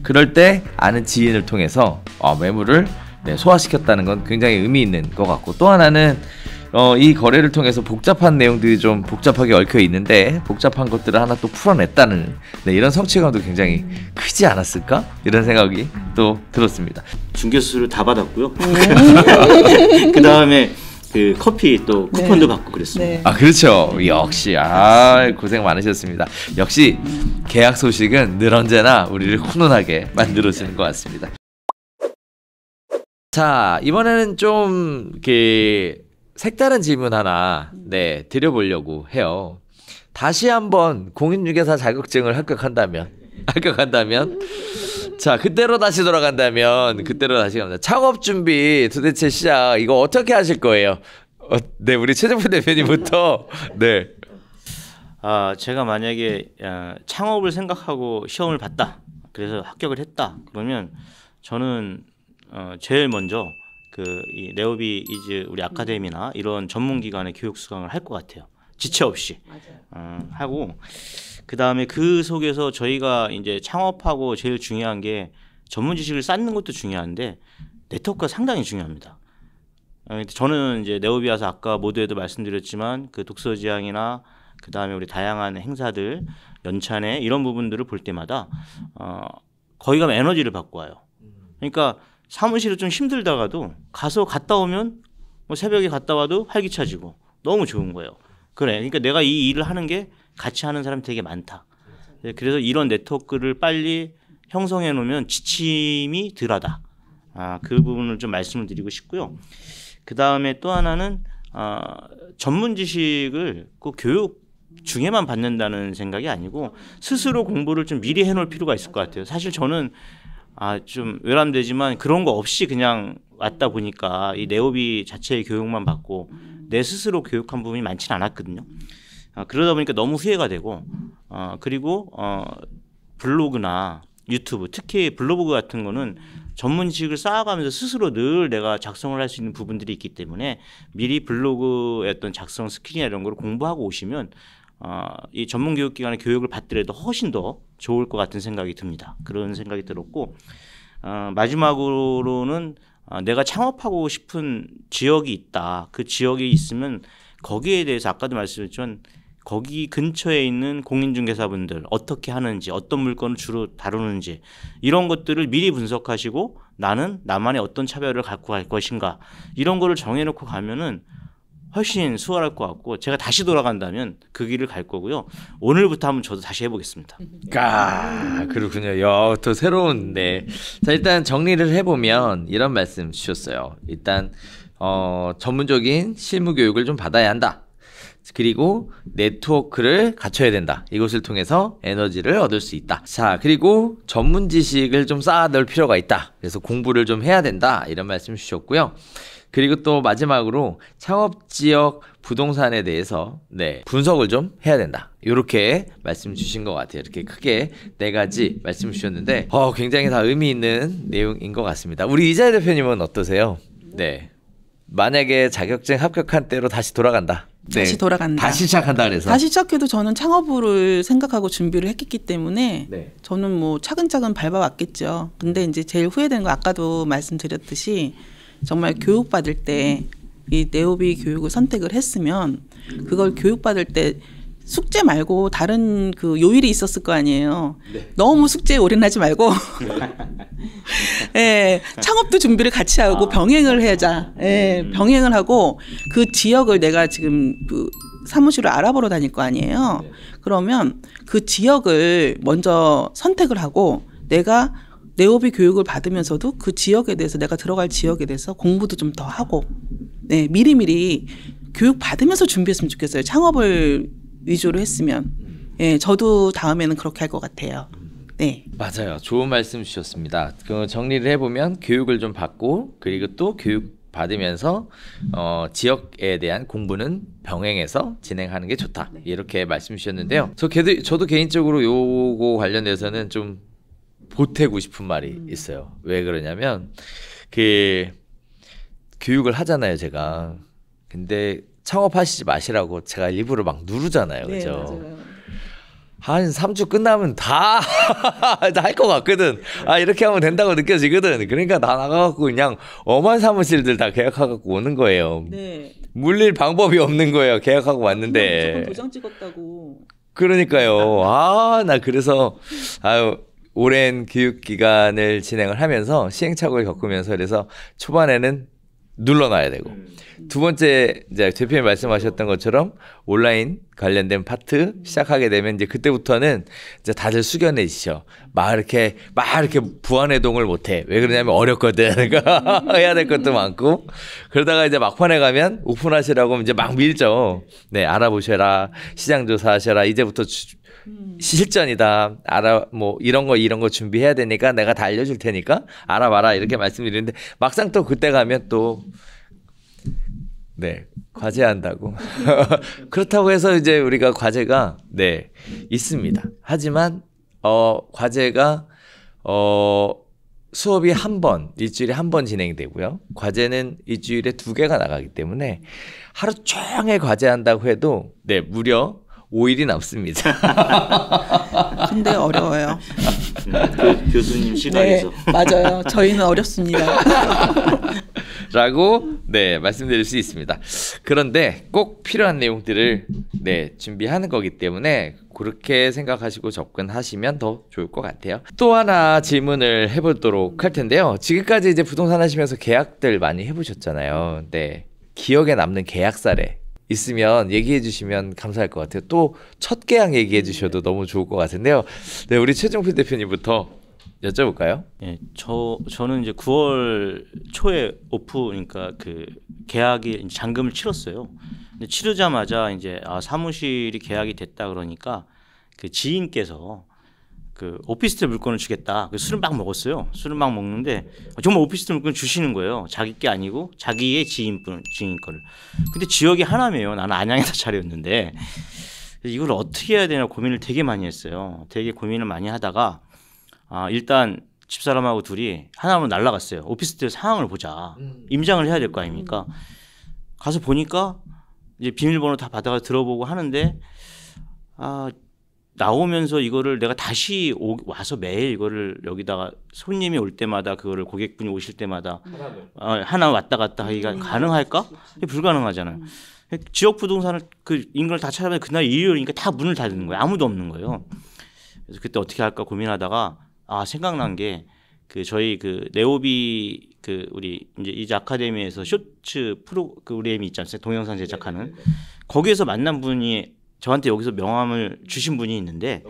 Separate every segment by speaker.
Speaker 1: 그럴 때 아는 지인을 통해서 매물을 소화시켰다는 건 굉장히 의미 있는 것 같고, 또 하나는 이 거래를 통해서 복잡한 내용들이 좀 복잡하게 얽혀 있는데 복잡한 것들을 하나 또 풀어냈다는 이런 성취감도 굉장히 크지 않았을까? 이런 생각이 또 들었습니다.
Speaker 2: 중개수를 다 받았고요. 그 다음에 그 커피 또 쿠폰도 받고 그랬습니다.
Speaker 1: 그렇죠. 역시 고생 많으셨습니다. 역시 계약 소식은 늘 언제나 우리를 훈훈하게 만들어주는 것 같습니다. 자, 이번에는 좀 색다른 질문 하나 드려보려고 해요. 다시 한번 공인중개사 자격증을 합격한다면 자, 그때로 다시 돌아간다면 그때로 다시 갑니다. 창업 준비 도대체 시작 이거 어떻게 하실 거예요? 우리 최정표 대표님부터.
Speaker 2: 제가 만약에 창업을 생각하고 시험을 봤다, 그래서 합격을 했다, 그러면 저는 제일 먼저 이 네오비 이즈 우리 아카데미나 이런 전문기관의 교육 수강을 할 것 같아요. 지체 없이. 하고 그 다음에 그 속에서 저희가 이제 창업하고 제일 중요한 게 전문 지식을 쌓는 것도 중요한데 네트워크가 상당히 중요합니다. 저는 이제 네오비 와서 아까 모두에도 말씀드렸지만 그 독서지향이나 그 다음에 우리 다양한 행사들, 연찬회 이런 부분들을 볼 때마다 거기 가면 에너지를 받고 와요. 그러니까 사무실이 좀 힘들다가도 갔다 오면 새벽에 갔다 와도 활기차지고 너무 좋은 거예요. 그러니까 내가 이 일을 하는 게 같이 하는 사람이 되게 많다. 그래서 이런 네트워크를 빨리 형성해 놓으면 지침이 덜하다. 그 부분을 좀 말씀을 드리고 싶고요. 그 다음에 또 하나는 전문 지식을 꼭 교육 중에만 받는다는 생각이 아니고 스스로 공부를 좀 미리 해놓을 필요가 있을 것 같아요. 사실 저는 좀 외람되지만 그런 거 없이 그냥 왔다 보니까 이 네오비 자체의 교육만 받고 내 스스로 교육한 부분이 많지는 않았거든요. 그러다 보니까 너무 후회가 되고 그리고 블로그나 유튜브, 특히 블로그 같은 거는 전문 지식을 쌓아가면서 스스로 늘 내가 작성을 할 수 있는 부분들이 있기 때문에 미리 블로그의 어떤 작성 스킬이나 이런 걸 공부하고 오시면 이 전문교육기관의 교육을 받더라도 훨씬 더 좋을 것 같은 생각이 듭니다. 그런 생각이 들었고, 마지막으로는 내가 창업하고 싶은 지역이 있다. 그 지역이 있으면 거기에 대해서 아까도 말씀드렸지만 거기 근처에 있는 공인중개사분들 어떻게 하는지, 어떤 물건을 주로 다루는지 이런 것들을 미리 분석하시고 나는 나만의 어떤 차별을 갖고 갈 것인가 이런 거를 정해놓고 가면은 훨씬 수월할 것 같고, 제가 다시 돌아간다면 그 길을 갈 거고요. 오늘부터 한번 저도 다시 해보겠습니다.
Speaker 1: 그렇군요. 또 새로운. 자, 일단 정리를 해보면 이런 말씀 주셨어요. 일단 전문적인 실무 교육을 좀 받아야 한다. 그리고 네트워크를 갖춰야 된다. 이것을 통해서 에너지를 얻을 수 있다. 자, 그리고 전문 지식을 좀 쌓아둘 필요가 있다. 그래서 공부를 좀 해야 된다. 이런 말씀 주셨고요. 그리고 또 마지막으로 창업지역 부동산에 대해서 분석을 좀 해야 된다. 이렇게 말씀 주신 것 같아요. 이렇게 크게 4가지 말씀 주셨는데 굉장히 다 의미 있는 내용인 것 같습니다. 우리 이자희 대표님은 어떠세요? 만약에 자격증 합격한 때로 다시 돌아간다.
Speaker 3: 다시 돌아간다.
Speaker 1: 다시 시작한다 그래서.
Speaker 3: 다시 시작해도 저는 창업을 생각하고 준비를 했기 때문에 저는 뭐 차근차근 밟아왔겠죠. 근데 이제 제일 후회되는 거 아까도 말씀드렸듯이 정말 교육받을 때 이 네오비 교육을 선택을 했으면 그걸 교육받을 때 숙제 말고 다른 그 요일이 있었을 거 아니에요. 너무 숙제에 올인하지 말고 창업도 준비를 같이 하고 병행을 해자. 병행을 하고 그 지역을 내가 지금 그 사무실을 알아보러 다닐 거 아니에요. 그러면 그 지역을 먼저 선택을 하고 내가 네오비 교육을 받으면서도 그 지역에 대해서 내가 들어갈 지역에 대해서 공부도 좀 더 하고 미리미리 교육 받으면서 준비했으면 좋겠어요. 창업을 위주로 했으면. 저도 다음에는 그렇게 할 것 같아요.
Speaker 1: 맞아요. 좋은 말씀 주셨습니다. 그 정리를 해보면 교육을 좀 받고 그리고 또 교육 받으면서 지역에 대한 공부는 병행해서 진행하는 게 좋다. 이렇게 말씀 주셨는데요. 저도 개인적으로 요거 관련돼서는 좀 보태고 싶은 말이 있어요. 왜 그러냐면 그 교육을 하잖아요, 제가. 근데 창업하시지 마시라고 제가 일부러 막 누르잖아요, 그죠? 한 3주 끝나면 다 할 것 같거든. 아, 이렇게 하면 된다고 느껴지거든. 그러니까 다 나가갖고 그냥 엄한 사무실들 다 계약하고 오는 거예요.
Speaker 3: 네.
Speaker 1: 물릴 방법이 없는 거예요. 계약하고 왔는데.
Speaker 3: 무조건 도장 찍었다고.
Speaker 1: 그러니까요. 아, 나 그래서 아유, 오랜 교육 기간을 진행을 하면서 시행착오를 겪으면서 그래서 초반에는 눌러놔야 되고 두 번째 이제 대표님 말씀하셨던 것처럼 온라인 관련된 파트 시작하게 되면 이제 그때부터는 이제 다들 숙연해지죠. 막 이렇게 부안해동을 못해. 왜 그러냐면 어렵거든. 그러니까 해야 될 것도 많고 그러다가 이제 막판에 가면 오픈하시라고 하면 이제 막 밀죠. 네, 알아보셔라, 시장 조사하셔라. 이제부터 실전이다. 뭐 이런 거 준비해야 되니까 내가 다 알려줄 테니까 알아봐라 이렇게 말씀드리는데 막상 또 그때 가면 또 네, 과제한다고. 그렇다고 해서 이제 우리가 과제가 네, 있습니다. 하지만 과제가 수업이 일주일에 한 번 진행되고요. 과제는 일주일에 2개가 나가기 때문에 하루 종일 과제한다고 해도 네, 무려 5일이 남습니다.
Speaker 3: 근데 어려워요.
Speaker 2: 교수님 시각에서.
Speaker 3: 네, 맞아요. 저희는 어렵습니다.
Speaker 1: 라고 네, 말씀드릴 수 있습니다. 그런데 꼭 필요한 내용들을 네, 준비하는 거기 때문에 그렇게 생각하시고 접근하시면 더 좋을 것 같아요. 또 하나 질문을 해보도록 할 텐데요. 지금까지 이제 부동산 하시면서 계약들 많이 해보셨잖아요. 네, 기억에 남는 계약 사례 있으면 얘기해 주시면 감사할 것 같아요. 또 첫 계약 얘기해 주셔도 너무 좋을 것 같은데요. 네, 우리 최종필 대표님부터 여쭤볼까요?
Speaker 2: 예, 저는 이제 9월 초에 그러니까 그 계약이 이제 잔금을 치렀어요. 근데 치르자마자 이제 사무실이 계약이 됐다 그러니까 그 지인께서 그 오피스텔 물건을 주겠다. 그 술을 막 먹었어요. 술을 막 먹는데 정말 오피스텔 물건을 주시는 거예요. 자기 게 아니고 자기의 지인 거를. 근데 지역이 하나매요. 나는 안양에다 차렸는데 이걸 어떻게 해야 되나 고민을 되게 많이 했어요. 되게 고민을 많이 하다가 일단 집사람하고 둘이 하나로 날라갔어요. 오피스텔 상황을 보자. 임장을 해야 될 거 아닙니까? 가서 보니까 이제 비밀번호 다 받아가 들어보고 하는데 나오면서 이거를 내가 다시 와서 매일 이거를 여기다가 손님이 올 때마다 그거를 고객분이 오실 때마다 하나 왔다 갔다 하기가 가능할까? 불가능하잖아요. 지역 부동산을 그 인근을 다 찾아보면 그날 일요일이니까 다 문을 닫는 거예요. 아무도 없는 거예요. 그래서 그때 어떻게 할까 고민하다가 생각난 게 그 저희 그 네오비 그 우리 이제 이제 아카데미에서 쇼츠 프로그램이 있지 않습니까? 동영상 제작하는 거기에서 만난 분이 저한테 여기서 명함을 주신 분이 있는데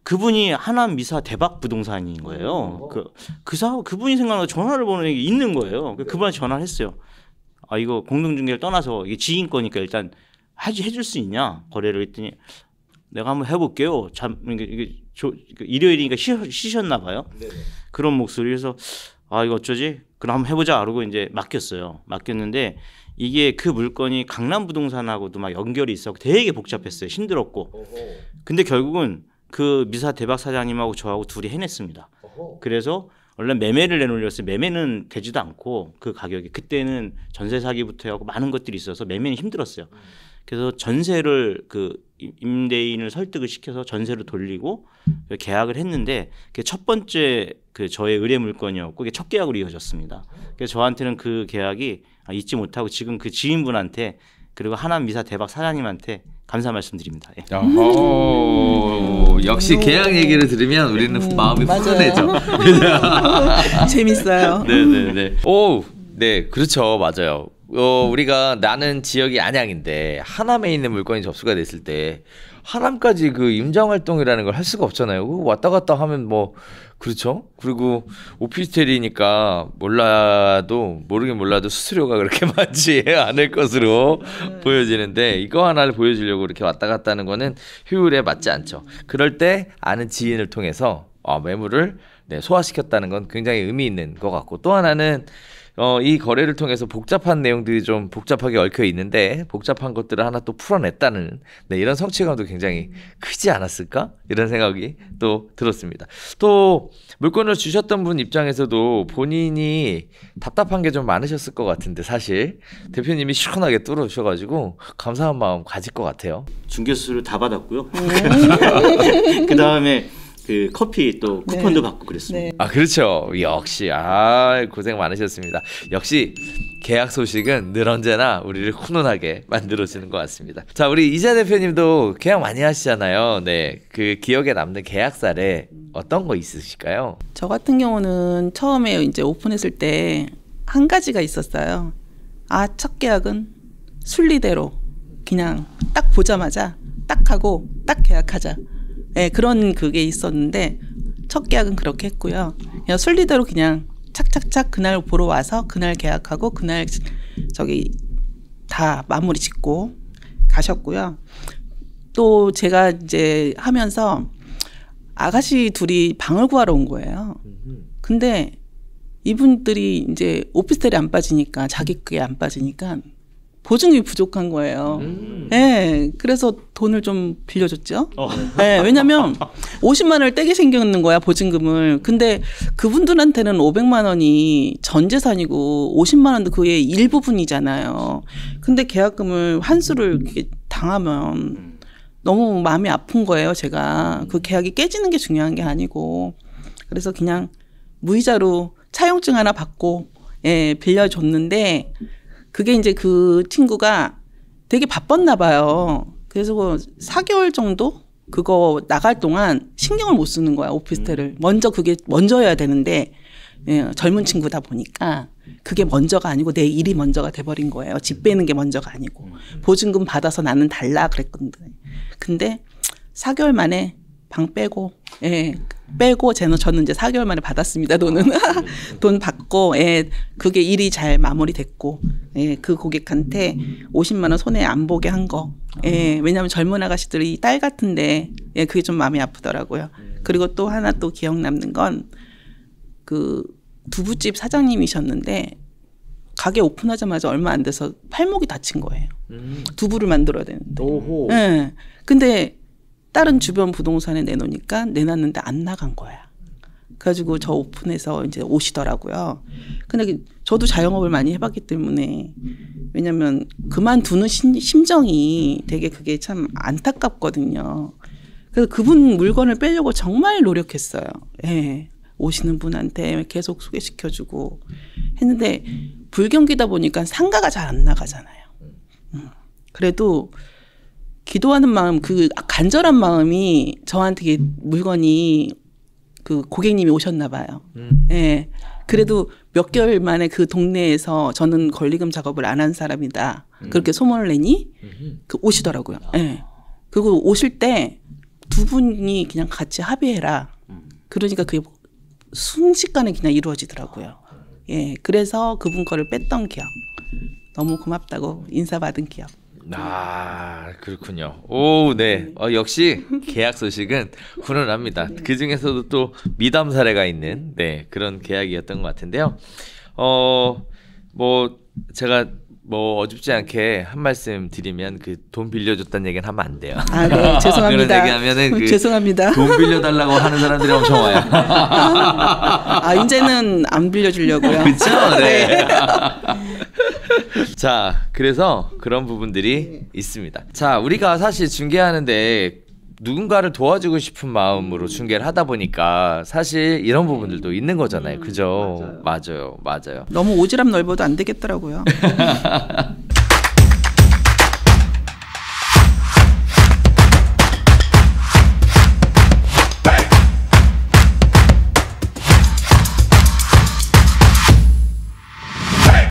Speaker 2: 그분이 하남 미사 대박 부동산인 거예요. 그분이 생각나서 전화를 보는 게 있는 거예요. 그분한테 전화를 했어요. 이거 공동중개를 떠나서 이게 지인 거니까 일단 해줄 수 있냐 거래를 했더니 내가 한번 해볼게요. 이게 일요일이니까 쉬셨나 봐요. 네네. 그런 목소리에서 이거 어쩌지? 그럼 한번 해보자. 그러고 이제 맡겼어요. 맡겼는데 이게 그 물건이 강남 부동산하고도 막 연결이 있어 되게 복잡했어요. 힘들었고. 근데 결국은 그 미사 대박 사장님하고 저하고 둘이 해냈습니다. 그래서 원래 매매를 내놓으려서 매매는 되지도 않고 그 가격이 그때는 전세 사기부터 하고 많은 것들이 있어서 매매는 힘들었어요. 그래서 전세를 그 임대인을 설득을 시켜서 전세로 돌리고 계약을 했는데 그게 첫 번째 그 저의 의뢰 물건이었고 그게 첫 계약으로 이어졌습니다. 그래서 저한테는 그 계약이 잊지 못하고 지금 그 지인분한테 그리고 하남 미사 대박 사장님한테 감사 말씀드립니다. 예.
Speaker 1: 역시 계약 얘기를 들으면 우리는 마음이 훈훈해져.
Speaker 3: 재밌어요.
Speaker 1: 네네네. 네, 그렇죠, 맞아요. 우리가 나는 지역이 안양인데 하남에 있는 물건이 접수가 됐을 때 하남까지 그 임장 활동이라는 걸 할 수가 없잖아요. 왔다 갔다 하면 뭐 그렇죠. 그리고 오피스텔이니까 모르긴 몰라도 수수료가 그렇게 많지 않을 것으로 보여지는데 이거 하나를 보여주려고 이렇게 왔다 갔다 하는 거는 효율에 맞지 않죠. 그럴 때 아는 지인을 통해서 매물을 네, 소화시켰다는 건 굉장히 의미 있는 것 같고 또 하나는 이 거래를 통해서 복잡한 내용들이 좀 복잡하게 얽혀 있는데 복잡한 것들을 하나 또 풀어냈다는 네, 이런 성취감도 굉장히 크지 않았을까? 이런 생각이 또 들었습니다. 또 물건을 주셨던 분 입장에서도 본인이 답답한 게 좀 많으셨을 것 같은데 사실 대표님이 시원하게 뚫어주셔가지고 감사한 마음 가질 것 같아요.
Speaker 2: 중개수를 다 받았고요. 그 다음에 그 커피 또 쿠폰도 받고 그랬습니다.
Speaker 3: 네.
Speaker 1: 아 그렇죠. 역시 고생 많으셨습니다. 역시 계약 소식은 늘 언제나 우리를 훈훈하게 만들어주는 것 같습니다. 자 우리 이자 대표님도 계약 많이 하시잖아요. 네, 그 기억에 남는 계약 사례 어떤 거 있으실까요?
Speaker 3: 저 같은 경우는 처음에 이제 오픈했을 때 한 가지가 있었어요. 첫 계약은 순리대로 그냥 딱 보자마자 딱 하고 딱 계약하자. 네, 그런 그게 있었는데 첫 계약은 그렇게 했고요. 그냥 순리대로 그냥 착착착 그날 보러 와서 그날 계약하고 그날 저기 다 마무리 짓고 가셨고요. 또 제가 이제 하면서 아가씨 둘이 방을 구하러 온 거예요. 근데 이분들이 이제 오피스텔이 안 빠지니까 자기 그게 안 빠지니까 보증금이 부족한 거예요. 네, 그래서 돈을 좀 빌려줬죠. 네, 왜냐면 50만 원을 떼게 생겼는 거야 보증금을. 근데 그분들한테는 500만 원이 전 재산이고 50만 원도 그의 일부분이잖아요. 근데 계약금을 환수를 이렇게 당하면 너무 마음이 아픈 거예요. 제가 그 계약이 깨지는 게 중요한 게 아니고 그래서 그냥 무이자로 차용증 하나 받고 빌려줬는데. 그게 이제 그 친구가 되게 바빴나 봐요. 그래서 4개월 정도 그거 나갈 동안 신경을 못 쓰는 거야, 오피스텔을. 그게 먼저여야 되는데, 젊은 친구다 보니까 그게 먼저가 아니고 내 일이 먼저가 돼버린 거예요. 집 빼는 게 먼저가 아니고. 보증금 받아서 나는 달라 그랬거든요. 근데 4개월 만에 방 빼고, 저는 이제 4개월 만에 받았습니다, 돈은. 돈 받고, 그게 일이 잘 마무리됐고, 그 고객한테 50만 원 손해 안 보게 한 거. 왜냐하면 젊은 아가씨들이 딸 같은데, 그게 좀 마음이 아프더라고요. 그리고 또 하나 또 기억 남는 건, 그 두부집 사장님이셨는데, 가게 오픈하자마자 얼마 안 돼서 팔목이 다친 거예요. 두부를 만들어야 되는데.
Speaker 1: 오호.
Speaker 3: 근데, 다른 주변 부동산에 내놨는데 안 나간 거야. 그래가지고 저 오픈해서 이제 오시더라고요. 근데 저도 자영업을 많이 해봤기 때문에 왜냐면 그만두는 심정이 되게 그게 참 안타깝거든요. 그래서 그분 물건을 빼려고 정말 노력했어요. 오시는 분한테 계속 소개시켜주고 했는데 불경기다 보니까 상가가 잘 안 나가잖아요. 그래도 기도하는 마음, 그 간절한 마음이 저한테 물건이 그 고객님이 오셨나 봐요. 그래도 몇 개월 만에 그 동네에서 저는 권리금 작업을 안 한 사람이다. 그렇게 소문을 내니 오시더라고요. 그리고 오실 때 두 분이 그냥 같이 합의해라. 그러니까 그게 순식간에 그냥 이루어지더라고요. 그래서 그분 거를 뺐던 기억. 너무 고맙다고 인사받은 기억.
Speaker 1: 그렇군요. 오, 네. 역시 계약 소식은 훈훈합니다. 그 중에서도 또 미담 사례가 있는 그런 계약이었던 것 같은데요. 제가 어줍지 않게 한 말씀 드리면 그 돈 빌려줬다는 얘기는 하면 안 돼요.
Speaker 3: 네, 죄송합니다.
Speaker 1: 그런 얘기하면은
Speaker 3: 죄송합니다.
Speaker 1: 돈 빌려달라고 하는 사람들이 엄청 와요.
Speaker 3: 이제는 안 빌려주려고요.
Speaker 1: 그렇죠. 네. 자, 그래서 그런 부분들이 있습니다. 자, 우리가 사실 중개하는데 누군가를 도와주고 싶은 마음으로 중개를 하다 보니까 사실 이런 부분들도 있는 거잖아요. 그죠? 맞아요.
Speaker 3: 너무 오지랖 넓어도 안 되겠더라고요.